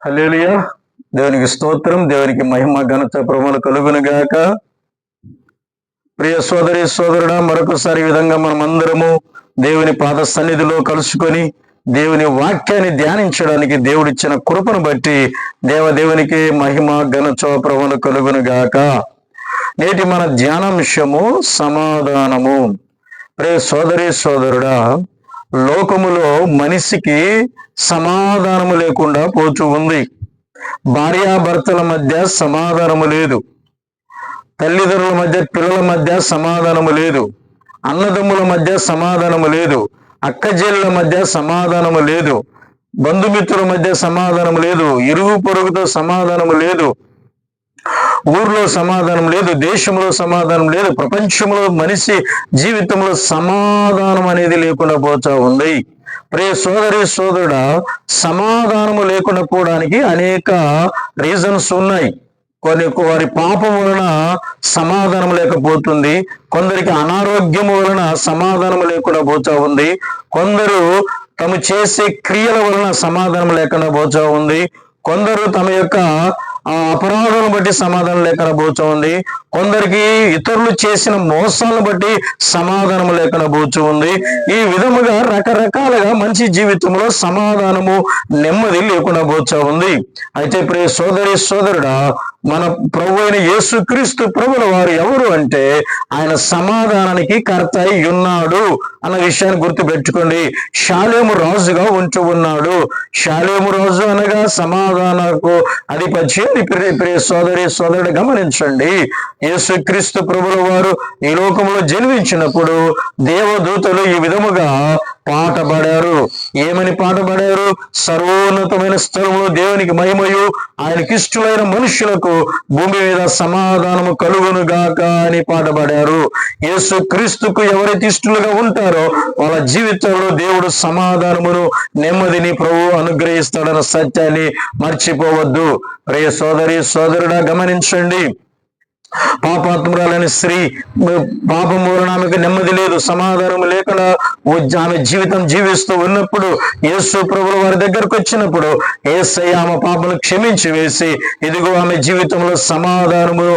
హల్లెలూయా. దేవునికి స్తోత్రం, దేవునికి మహిమ ఘనత ప్రభువులు కలుగును గాక. ప్రియ సోదరి సోదరుడా, మరొకసారి ఈ విధంగా మనం అందరము దేవుని పాద సన్నిధిలో కలుసుకొని దేవుని వాక్యాన్ని ధ్యానించడానికి దేవుడిచ్చిన కృపను బట్టి దేవునికి మహిమ ఘనత ప్రభువులు కలుగును గాక. నేటి మన ధ్యానాంశము సమాధానము. ప్రియ సోదరి సోదరుడా, లోకములో మనిషికి సమాధానము లేకుండా పోతూ ఉంది. భార్యాభర్తల మధ్య సమాధానము లేదు, తల్లిదండ్రుల మధ్య పిల్లల మధ్య సమాధానము లేదు, అన్నదమ్ముల మధ్య సమాధానము లేదు, అక్కచెల్లెల మధ్య సమాధానము లేదు, బంధుమిత్రుల మధ్య సమాధానము లేదు, ఇరుగు పొరుగుతో సమాధానము లేదు, ఊర్లో సమాధానం లేదు, దేశంలో సమాధానం లేదు, ప్రపంచంలో మనిషి జీవితంలో సమాధానం అనేది లేకుండా పోతా ఉంది. ప్రియ సోదరి సోదరుడా, సమాధానము లేకుండా పోవడానికి అనేక రీజన్స్ ఉన్నాయి. వారి పాపం వలన సమాధానం లేకపోతుంది, కొందరికి అనారోగ్యము వలన సమాధానం లేకుండా పోతా ఉంది, కొందరు తమ చేసే క్రియల వలన సమాధానం లేకుండా పోతా ఉంది, కొందరు తమ యొక్క అపరాధాలను బట్టి సమాధానం లేకుండా పోతూ ఉంది, కొందరికి ఇతరులు చేసిన మోసాలను బట్టి సమాధానం లేకుండా పోతూ ఉంది. ఈ విధముగా రకరకాలుగా మంచి జీవితంలో సమాధానము నెమ్మది లేకుండా పోతూ ఉంది. అయితే ప్రియ సోదరి సోదరుడా, మన ప్రభు అయిన యేసుక్రీస్తు ప్రభుల వారు ఎవరు అంటే ఆయన సమాధానానికి కర్త అయి ఉన్నాడు అన్న విషయాన్ని గుర్తుపెట్టుకోండి. షాలేము రాజుగా ఉంటూ ఉన్నాడు. షాలేము రాజు అనగా సమాధానకు అధిపత్యం. ప్రియ సోదరి సోదరుడు గమనించండి, యేసుక్రీస్తు ప్రభుల వారు ఈ లోకంలో జన్మించినప్పుడు దేవదూతలు ఈ విధముగా పాట పాడారు. ఏమని పాట పాడారు? సర్వోన్నతమైన స్థలంలో దేవునికి మహిమయు, ఆయనకిష్టులైన మనుషులకు భూమి మీద సమాధానము కలుగును గాక అని పాట పాడారు. యేసు క్రీస్తుకు ఎవరైతే ఇష్టలుగా ఉంటారో వాళ్ళ జీవితంలో దేవుడు సమాధానమును నెమ్మదిని ప్రభు అనుగ్రహిస్తాడన్న సత్యాన్ని మర్చిపోవద్దు. ప్రియ సోదరి సోదరుడా గమనించండి, పాపాత్మురాలైన స్త్రీ పాపం వలన ఆమెకు నెమ్మది లేదు, సమాధానం లేకుండా ఆమె జీవితం జీవిస్తూ ఉన్నప్పుడు యేసు ప్రభుల వారి దగ్గరకు వచ్చినప్పుడు యేసయ్య ఆమె పాపను క్షమించి వేసి ఇదిగో ఆమె జీవితంలో సమాధానము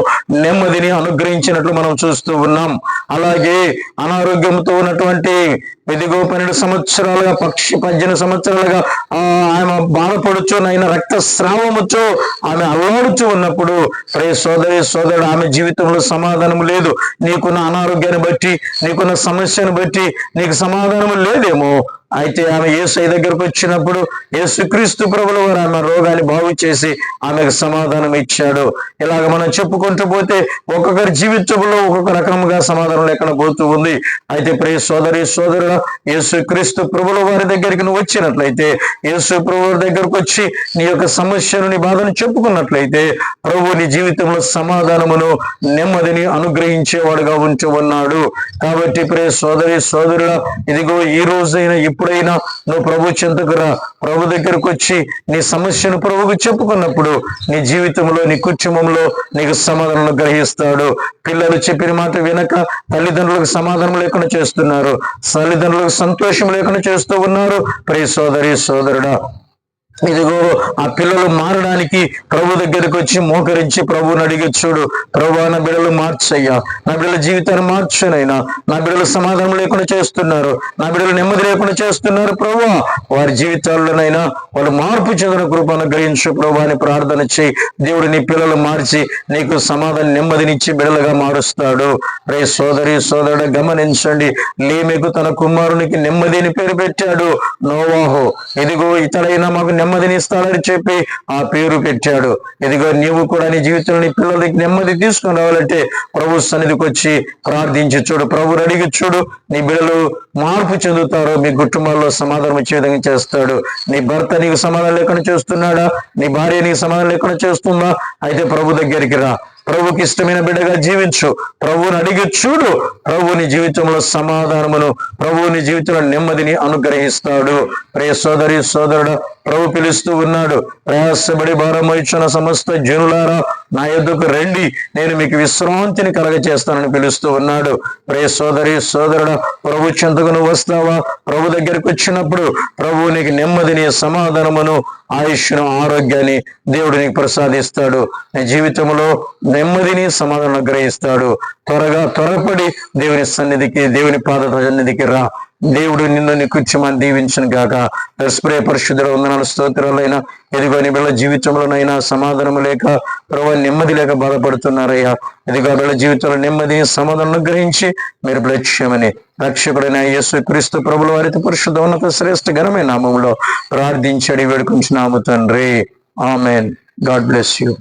నెమ్మదిని అనుగ్రహించినట్లు మనం చూస్తూ ఉన్నాం. అలాగే అనారోగ్యంతో ఉన్నటువంటి ఇదిగో 12 సంవత్సరాలుగా 18 సంవత్సరాలుగా ఆమె బాధపడుచు నైనా రక్తస్రావముతో ఆమె అల్లాడుచూ ఉన్నప్పుడు ప్రియ సోదరి సోదరుడు, ఆమె జీవితంలో సమాధానం లేదు. నీకున్న అనారోగ్యాన్ని బట్టి, నీకున్న సమస్యను బట్టి నీకు సమాధానం లేదేమో. అయితే ఆమె యేసయ్య దగ్గరకు వచ్చినప్పుడు యేసుక్రీస్తు ప్రభుల వారు ఆమె రోగాన్ని బాగు చేసి ఆమెకు సమాధానం ఇచ్చాడు. ఇలాగ మనం చెప్పుకుంటూ పోతే ఒక్కొక్కరి జీవితంలో ఒక్కొక్క రకంగా సమాధానం లేకుండా పోతూ ఉంది. అయితే ప్రియ సోదరి సోదరుడు, యేసుక్రీస్తు ప్రభుల వారి దగ్గరికి నువ్వు వచ్చినట్లయితే, యేసు ప్రభుల దగ్గరకు వచ్చి నీ యొక్క సమస్యను, నీ బాధను చెప్పుకున్నట్లయితే ప్రభు నీ జీవితంలో సమాధానమును నెమ్మదిని అనుగ్రహించేవాడుగా ఉంటూ ఉన్నాడు. కాబట్టి ప్రియ సోదరి సోదరుడు, ఇదిగో ఈ రోజైనా ఎప్పుడైనా నువ్వు ప్రభు చెంతకు రా. ప్రభు దగ్గరకు వచ్చి నీ సమస్యను ప్రభుకు చెప్పుకున్నప్పుడు నీ జీవితంలో, నీ కుటుంబంలో నీకు సమాధానం గ్రహిస్తాడు. పిల్లలు చెప్పిన మాట వినక తల్లిదండ్రులకు సమాధానం లేకుండా చేస్తున్నారు, తల్లిదండ్రులకు సంతోషం లేకుండా చేస్తూ ఉన్నారు. ప్రియ సోదరి సోదరుడా, ఇదిగో ఆ పిల్లలు మారడానికి ప్రభు దగ్గరికి వచ్చి మోకరించి ప్రభువుని అడిగి చూడు. ప్రభు, నా బిడ్డలు మార్చయ్యా, నా బిడ్డల జీవితాన్ని మార్చునైనా, నా బిడ్డలు సమాధానం లేకుండా చేస్తున్నారు, నా బిడ్డలు నెమ్మది లేకుండా చేస్తున్నారు. ప్రభు, వారి జీవితాల్లోనైనా వాళ్ళు మార్పు చెందిన కృపను గ్రహించు ప్రభు అని ప్రార్థన చేయి. దేవుడు నీ పిల్లలు మార్చి నీకు సమాధానం నెమ్మదినిచ్చి బిడ్డలుగా మారుస్తాడు. రే సోదరి సోదరుడు గమనించండి, లేమెకు తన కుమారునికి నెమ్మదిని పేరు పెట్టాడు. నోవాహు ఇదిగో ఇతడైనా మాకు నెమ్మదిని ఇస్తాడని చెప్పి ఆ పేరు పెట్టాడు. ఇదిగో నీవు కూడా నీ జీవితంలో నీ పిల్లలకి నెమ్మది తీసుకుని రావాలంటే ప్రభు సన్నిధికి వచ్చి ప్రార్థించి చూడు, ప్రభుని అడిగి చూడు. నీ బిడ్డలు మార్పు చెందుతారు, మీ కుటుంబాల్లో సమాధానం వచ్చే విధంగా చేస్తాడు. నీ భర్త నీకు సమాధానం లేకుండా చేస్తున్నాడా? నీ భార్య నీకు సమాధానం లేకుండా చేస్తుందా? అయితే ప్రభు దగ్గరికి రా, ప్రభుకి ఇష్టమైన బిడ్డగా జీవించు, ప్రభువుని అడిగి చూడు. ప్రభుని జీవితంలో సమాధానమును, ప్రభుని జీవితంలో నెమ్మదిని అనుగ్రహిస్తాడు. ప్రియ సోదరి సోదరుడు, ప్రభు పిలుస్తూ ఉన్నాడు. ప్రయాసపడి భారం మోయుచున్న సమస్త జనులారా నా యొద్దకు రండి, నేను మీకు విశ్రాంతిని కలగచేస్తానని పిలుస్తూ ఉన్నాడు. ప్రియ సోదరి సోదరుడు, ప్రభు చెంతకు నువ్వు వస్తావా? ప్రభు దగ్గరికి వచ్చినప్పుడు ప్రభు నీకు నెమ్మదిని, సమాధానమును, ఆయుష్ను, ఆరోగ్యాన్ని దేవుడు నీకు ప్రసాదిస్తాడు. నీ జీవితంలో నెమ్మదిని, సమాధానం గ్రహిస్తాడు. త్వరపడి దేవుని సన్నిధికి, దేవుని పాద సన్నిధికి రా. దేవుడు నిన్ను నీ కూర్చోమని దీవించను గాక. పరిశుద్ధుల వందనాలు, స్తోత్రాలైనా ఎదుగో నీ బిళ్ళ జీవితంలోనైనా సమాధానం లేక ప్రభు నెమ్మది లేక బాధపడుతున్నారయ్యా. ఎదుగో బిళ్ళ జీవితంలో నెమ్మది, సమాధానం గ్రహించి మీరు లక్ష్యమని రక్షకుడైన యేసుక్రీస్తు ప్రభుల వారితో పరిశుద్ధ ఉన్నత శ్రేష్ఠ ఘనమైన నామములో ప్రార్థించడి వేడుకుంటున్నాము తండ్రి. ఆమెన్. God bless you.